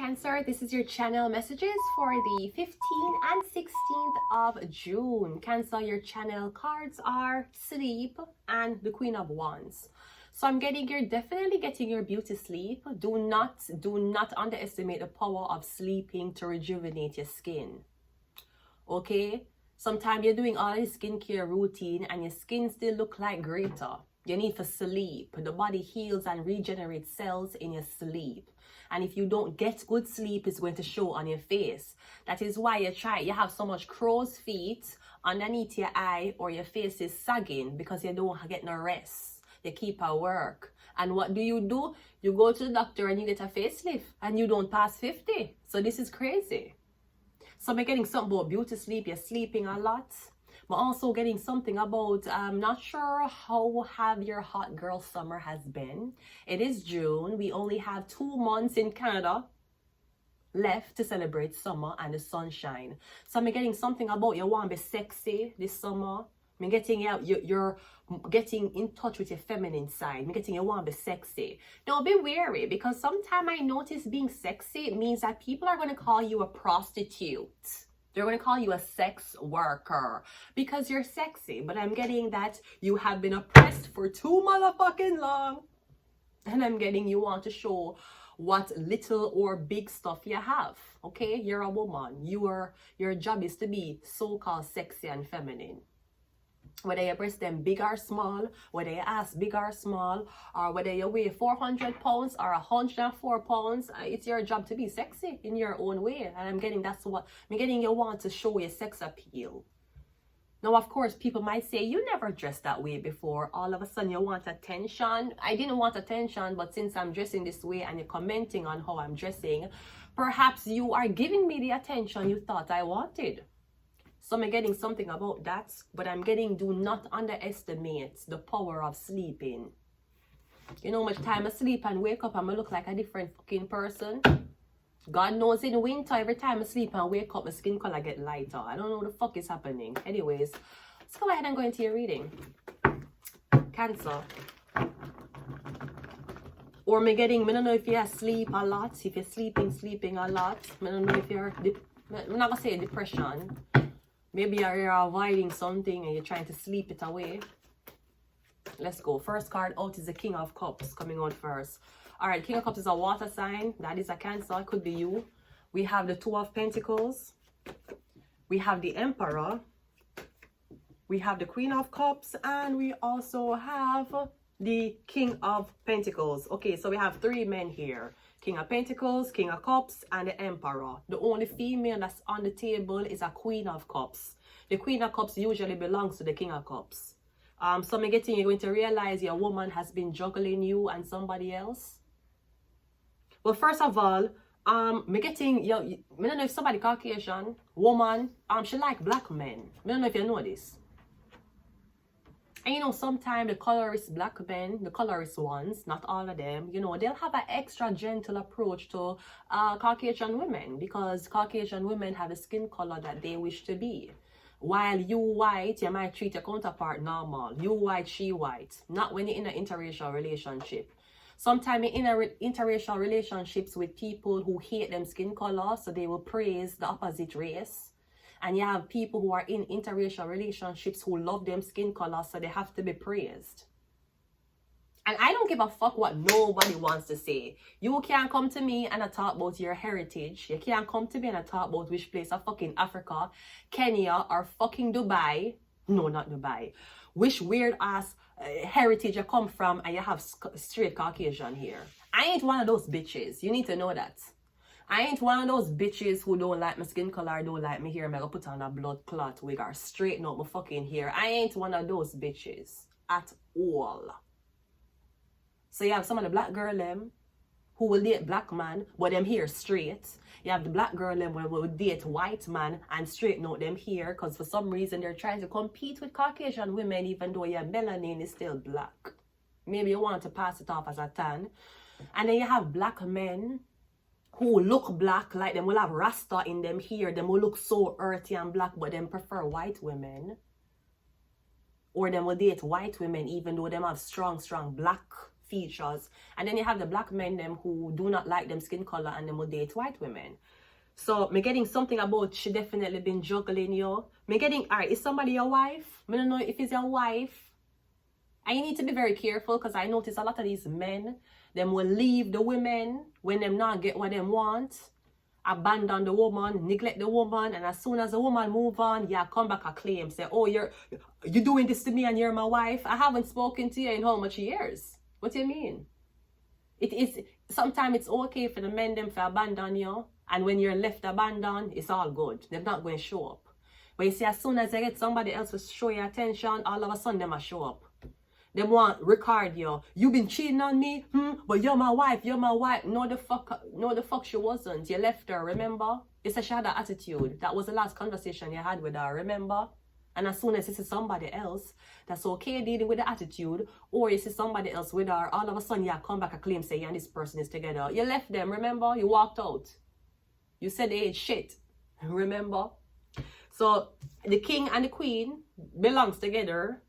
Cancer, this is your channel messages for the 15th and 16th of June. Cancer, your channel cards are sleep and the Queen of Wands. So I'm getting, you're definitely getting your beauty sleep. Do not underestimate the power of sleeping to rejuvenate your skin. Okay? Sometimes you're doing all this skincare routine and your skin still look like greater. You need to sleep. The body heals and regenerates cells in your sleep. And if you don't get good sleep, it's going to show on your face. That is why you have so much crow's feet underneath your eye, or your face is sagging because you don't get no rest. You keep at work. And what do? You go to the doctor and you get a facelift and you don't pass 50. So this is crazy. So I'm getting something about beauty sleep. You're sleeping a lot. But also getting something about, I'm not sure how have your hot girl summer has been. It is June. We only have 2 months in Canada left to celebrate summer and the sunshine. So I'm getting something about you want to be sexy this summer. I'm getting you're getting in touch with your feminine side. I'm getting you want to be sexy. Now be wary, because sometimes I notice being sexy means that people are going to call you a prostitute. They're going to call you a sex worker because you're sexy. But I'm getting that you have been oppressed for too motherfucking long. And I'm getting you want to show what little or big stuff you have. Okay? You're a woman. Your job is to be so-called sexy and feminine. Whether your breast them big or small, whether your ass big or small, or whether you weigh 400 pounds or 104 pounds, it's your job to be sexy in your own way. And I'm getting you want to show your sex appeal. Now, of course, people might say, you never dressed that way before. All of a sudden, you want attention. I didn't want attention, but since I'm dressing this way and you're commenting on how I'm dressing, perhaps you are giving me the attention you thought I wanted. So I'm getting something about that, but I'm getting, do not underestimate the power of sleeping. You know how much time I sleep and wake up and I look like a different fucking person? God knows in winter, every time I sleep and wake up, my skin color get lighter. I don't know what the fuck is happening. Anyways, let's go ahead and go into your reading. Cancer. Or I don't know if you're asleep a lot, if you're sleeping a lot. I don't know if you're, I'm not gonna say depression. Maybe you're avoiding something and you're trying to sleep it away. Let's go. First card out is the King of Cups coming out first. All right, King of Cups is a water sign. That is a Cancer. It could be you. We have the Two of Pentacles. We have the Emperor. We have the Queen of Cups. And we also have the King of Pentacles. Okay, so we have 3 men here. King of Pentacles, King of Cups, and the Emperor. The only female that's on the table is a Queen of Cups. The Queen of Cups usually belongs to the King of Cups. So I'm getting you're going to realize your woman has been juggling you and somebody else. Well, first of all, I'm getting, I don't know if somebody Caucasian, woman, she like black men. I don't know if you know this. And you know, sometimes the colorist black men, the colorist ones, not all of them, you know, they'll have an extra gentle approach to Caucasian women, because Caucasian women have a skin color that they wish to be. While you white, you might treat your counterpart normal. You white, she white. Not when you're in an interracial relationship. Sometimes you're in interracial relationships with people who hate them skin color, so they will praise the opposite race. And you have people who are in interracial relationships who love them skin color, so they have to be praised. And I don't give a fuck what nobody wants to say. You can't come to me and talk about your heritage. You can't come to me and talk about which place of fucking Africa, Kenya, or fucking Dubai. No, not Dubai. Which weird ass heritage you come from, and you have straight Caucasian here. I ain't one of those bitches. You need to know that. I ain't one of those bitches who don't like my skin color, don't like my hair, I'm gonna put on a blood clot wig or straighten up my fucking hair. I ain't one of those bitches at all. So you have some of the black girl them who will date black man, but them hair straight. You have the black girl them who will date white man and straighten out them hair, because for some reason they're trying to compete with Caucasian women even though your melanin is still black. Maybe you want to pass it off as a tan. And then you have black men who look black, like them will have rasta in them here. Them will look so earthy and black, but them prefer white women. Or them will date white women even though them have strong black features. And then you have the black men them who do not like them skin color and them will date white women. So me getting something about she definitely been juggling you. Me getting, alright, is somebody your wife? Me don't know if it's your wife. And you need to be very careful because I notice a lot of these men, them will leave the women when them not get what them want, abandon the woman, neglect the woman, and as soon as the woman move on, yeah, come back and claim, say, oh, you're doing this to me and you're my wife. I haven't spoken to you in how much years? What do you mean? It is, sometimes it's okay for the men them to abandon you, and when you're left abandoned, it's all good. They're not going to show up. But you see, as soon as they get somebody else to show you attention, all of a sudden, them will show up. They want record you. You been cheating on me? But you're my wife. You're my wife. No, the fuck she wasn't. You left her, remember? You said she had that attitude. That was the last conversation you had with her, remember? And as soon as you see somebody else that's okay dealing with the attitude, or you see somebody else with her, all of a sudden you come back and claim, say, you and this person is together. You left them, remember? You walked out. You said they ain't shit. Remember? So the king and the queen belongs together.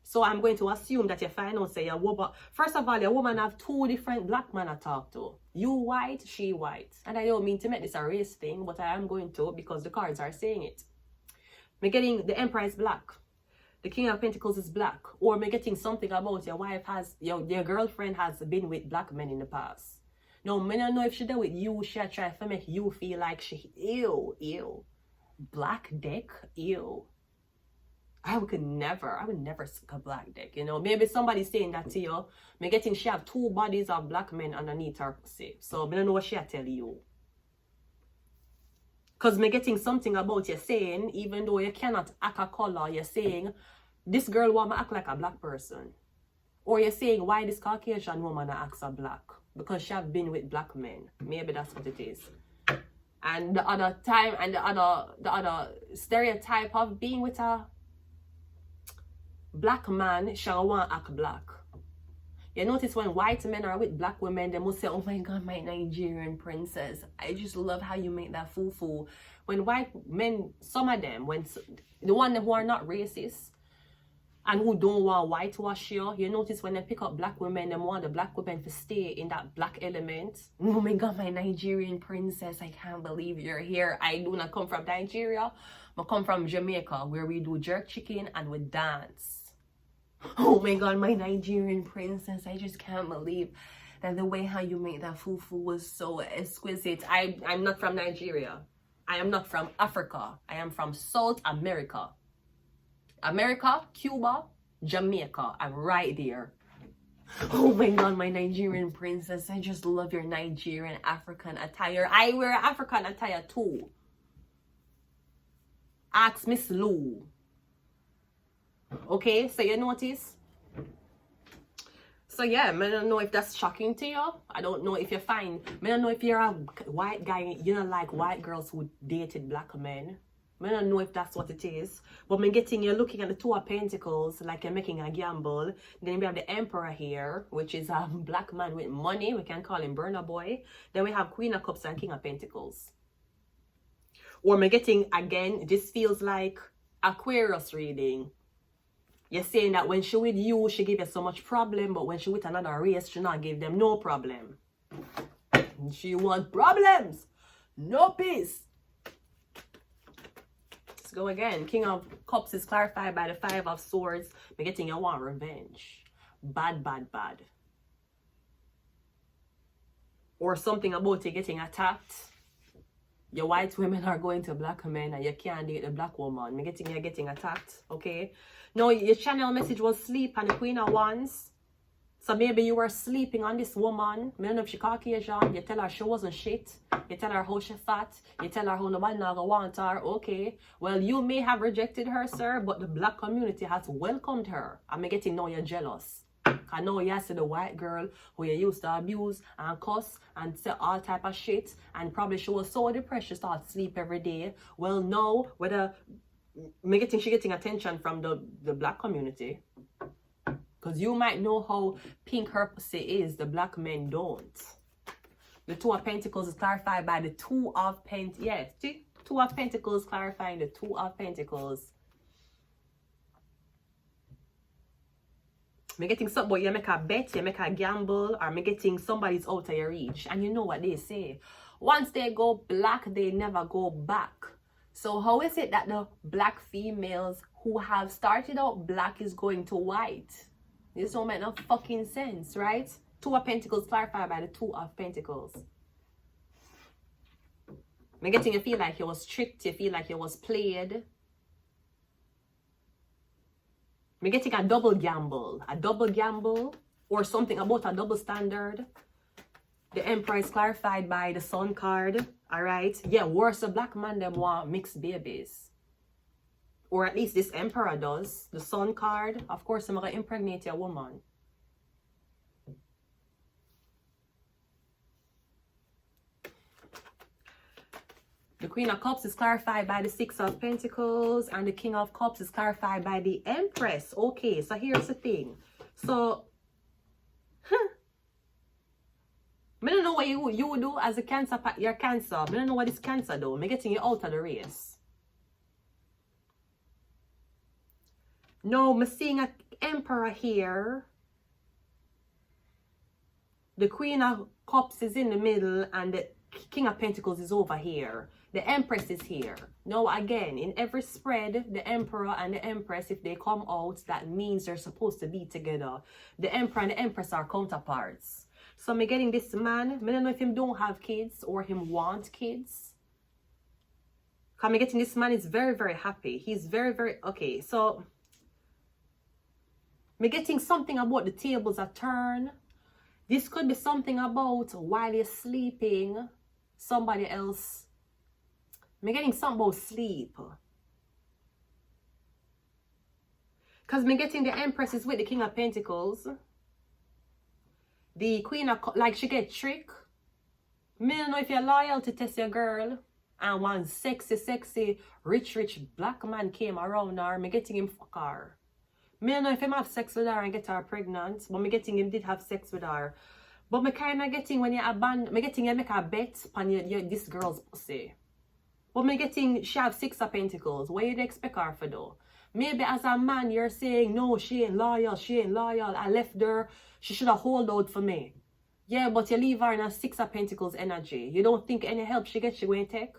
So I'm going to assume that you find out, say, a woman. First of all, a woman have two different black men to talk to. You white, she white. And I don't mean to make this a race thing, but I am going to because the cards are saying it. Me getting the Emperor is black. The King of Pentacles is black. Or me getting something about your wife has, your girlfriend has been with black men in the past. Now, me don't know if she did with you, she try to make you feel like she, ew. Black dick, ew. I would never suck a black dick, you know. Maybe somebody's saying that to you. Me getting she have two bodies of black men underneath her pussy. So I don't know what she tell you. Because me getting something about you saying, even though you cannot act a color, you're saying, this girl want to act like a black person. Or you're saying, why this Caucasian woman acts a black? Because she have been with black men. Maybe that's what it is. And the other time, and the other stereotype of being with a black man, shall want to act black. You notice when white men are with black women, they must say, oh my God, my Nigerian princess. I just love how you make that foo-foo. When white men, some of them, when the ones who are not racist and who don't want whitewash you notice when they pick up black women, they want the black women to stay in that black element. Oh my God, my Nigerian princess, I can't believe you're here. I do not come from Nigeria, but come from Jamaica, where we do jerk chicken and we dance. Oh my God, my Nigerian princess, I just can't believe that the way how you make that fufu was so exquisite. I'm not from Nigeria. I am not from Africa. I am from South America. America, Cuba, Jamaica. I'm right there. Oh my God, my Nigerian princess, I just love your Nigerian African attire. I wear African attire too. Ask Miss Lou. Okay, so you notice? So yeah, I don't know if that's shocking to you. I don't know if you find, I don't know if you're a white guy, you know, like white girls who dated black men. I don't know if that's what it is. But you're looking at the Two of Pentacles, like you're making a gamble. Then we have the Emperor here, which is a black man with money. We can call him Burna Boy. Then we have Queen of Cups and King of Pentacles. Or I'm getting, again, this feels like Aquarius reading. You're saying that when she with you, she give you so much problem, but when she with another race, she not give them no problem. She want problems, no peace. Let's go again. King of Cups is clarified by the Five of Swords. We're getting you want revenge. Bad. Or something about you getting attacked. Your white women are going to black men and you can't date the black woman. You're getting attacked, okay? No, your channel message was sleep and the Queen of Wands. So maybe you were sleeping on this woman. I don't know if she Caucasian. You tell her she wasn't shit. You tell her how she fat. You tell her how nobody not gonna want her. Okay. Well, you may have rejected her, sir, but the black community has welcomed her. I'm getting now you're jealous. I know you see the white girl who you used to abuse and cuss and say all type of shit, and probably she was so depressed she started sleep every day. Well, no, whether she getting attention from the black community, because you might know how pink her pussy is, the black men don't. The Two of Pentacles is clarified by the Two of Pentacles. Yes, see? Two of Pentacles clarifying the Two of Pentacles. Me getting something about you make a bet, you make a gamble, or me getting somebody's out of your reach. And you know what they say. Once they go black, they never go back. So how is it that the black females who have started out black is going to white? This don't make no fucking sense, right? Two of Pentacles clarified by the Two of Pentacles. Me getting you feel like you was tricked, you feel like you was played. Me getting a double gamble, or something about a double standard. The Emperor is clarified by the Sun card, all right? Yeah, worse, the black man, them want mixed babies. Or at least this Emperor does. The Sun card, of course, I'm going to impregnate a woman. The Queen of Cups is clarified by the Six of Pentacles, and the King of Cups is clarified by the Empress. Okay, so here's the thing. So, I don't know what you do as a Cancer, your Cancer. I don't know what this Cancer do. I'm getting you out of the race. No, I'm seeing an Emperor here. The Queen of Cups is in the middle, and the King of Pentacles is over here. The Empress is here. Now again, in every spread, the Emperor and the Empress, if they come out, that means they're supposed to be together. The Emperor and the Empress are counterparts. So I'm getting this man. I don't know if him don't have kids or him want kids. I'm getting this man is very, very happy. He's very, very... Okay, so... I'm getting something about the tables are turned. This could be something about while you're sleeping, somebody else... I'm getting something about sleep. Because I'm getting the Empress is with the King of Pentacles. The Queen of... Like, she get tricked. I don't know if you're loyal to test your girl. And one sexy, rich black man came around her. I'm getting him fuck her. I don't know if him have sex with her and get her pregnant. But I'm getting him did have sex with her. But me kind of getting when you abandon... I'm getting you make a bet on this girl's pussy. But me getting she have Six of Pentacles. What you expect her for though? Maybe as a man you're saying, no, she ain't loyal. I left her. She should have hold out for me. Yeah, but you leave her in a Six of Pentacles energy. You don't think any help she gets she going to take?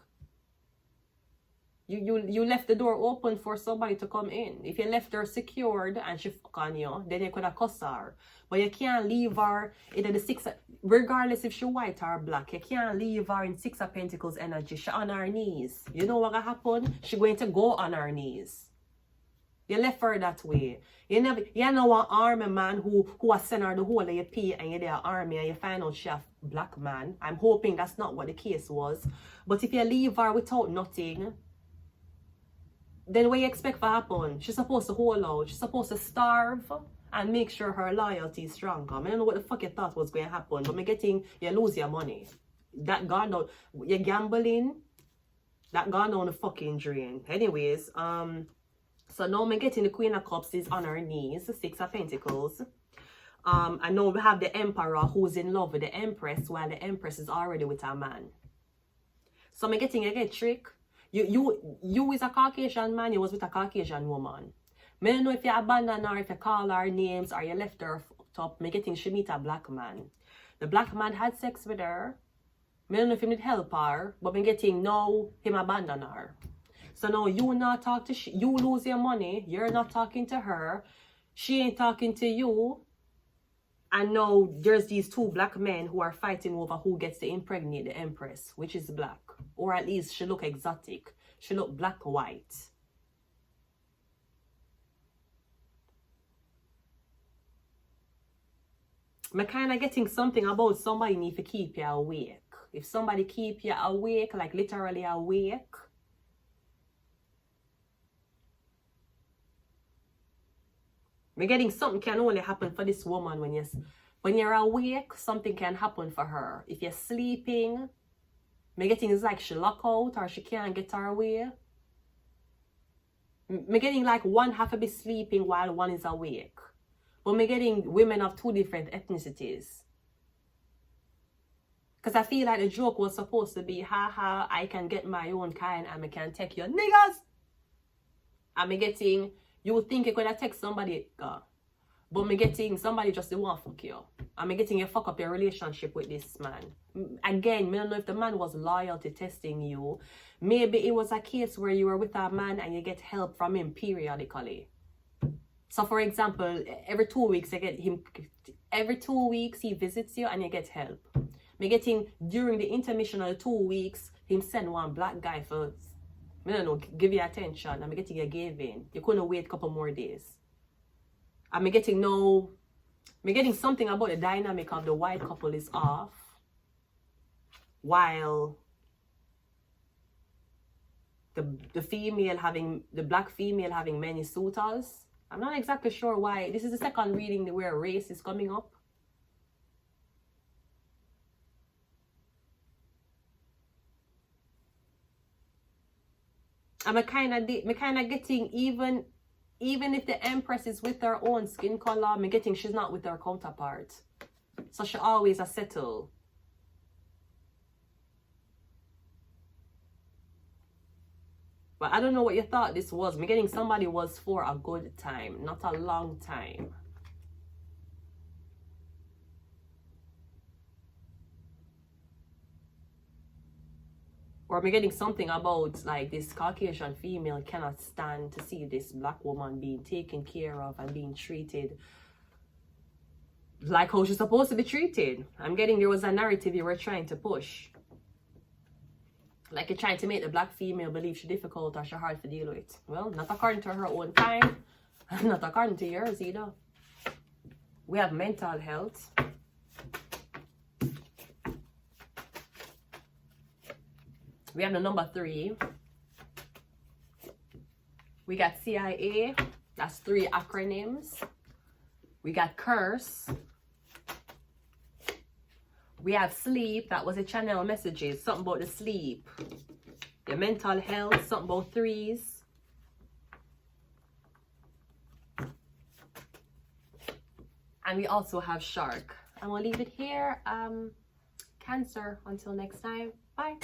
You left the door open for somebody to come in. If you left her secured and she fuck on you, then you could have cussed her. But you can't leave her in the Six of, regardless if she white or black, you can't leave her in Six of Pentacles energy. She on her knees. You know what gonna happen? She going to go on her knees. You left her that way. You know an army man who has sent her the whole of your pay and you're there army and you find out she a black man. I'm hoping that's not what the case was. But if you leave her without nothing, then what you expect to happen? She's supposed to hold out. She's supposed to starve and make sure her loyalty is stronger. I don't know what the fuck you thought was going to happen, but me getting you lose your money. That gone down. You're gambling. That gone down the fucking drain. Anyways, so now me getting the Queen of Cups is on her knees, Six of Pentacles. I know we have the Emperor who's in love with the Empress, while the Empress is already with her man. So me getting you get trick. You is a Caucasian man, you was with a Caucasian woman. I don't know if you abandoned her, if you call her names, or you left her fucked up. Me getting she meet a black man. The black man had sex with her. I don't know if he did help her, but me getting now him abandon her. So now you not talk to you lose your money. You're not talking to her. She ain't talking to you. And now there's these two black men who are fighting over who gets to impregnate the Empress, which is black. Or at least she look exotic. She look black-white. I'm kind of getting something about somebody need to keep you awake. If somebody keep you awake, like literally awake, I'm getting something can only happen for this woman when you're awake, something can happen for her. If you're sleeping, I'm getting it's like she lock out or she can't get her way. I'm getting like one have to be sleeping while one is awake. But I'm getting women of two different ethnicities. Because I feel like the joke was supposed to be, haha, I can get my own kind and I can take your niggas. I'm getting, you would think you could have text somebody, But me getting somebody just the want fuck you. And me getting you fuck up your relationship with this man. Again, me don't know if the man was loyalty testing you. Maybe it was a case where you were with a man and you get help from him periodically. So for example, every 2 weeks you get him, every 2 weeks he visits you and you get help. Me getting during the intermission of the 2 weeks, him send one black guy for, I don't know, give you attention, and me getting you gave in. You couldn't wait a couple more days. And me getting something about the dynamic of the white couple is off, while the black female having many suitors. I'm not exactly sure why. This is the second reading where race is coming up. I'm kind of getting even if the Empress is with her own skin color, I'm getting she's not with her counterpart. So she always a settle. But I don't know what you thought this was. Me getting somebody was for a good time, not a long time. Or me getting something about like this Caucasian female cannot stand to see this black woman being taken care of and being treated like how she's supposed to be treated. I'm getting there was a narrative you were trying to push. Like you're trying to make the black female believe she's difficult or she's hard to deal with. Well, not according to her own time. Not according to yours either. We have mental health. We have the number 3. We got CIA. That's 3 acronyms. We got curse. We have sleep. That was a channel messages. Something about the sleep. Your mental health. Something about 3s. And we also have shark. I'm going to leave it here. Cancer. Until next time. Bye.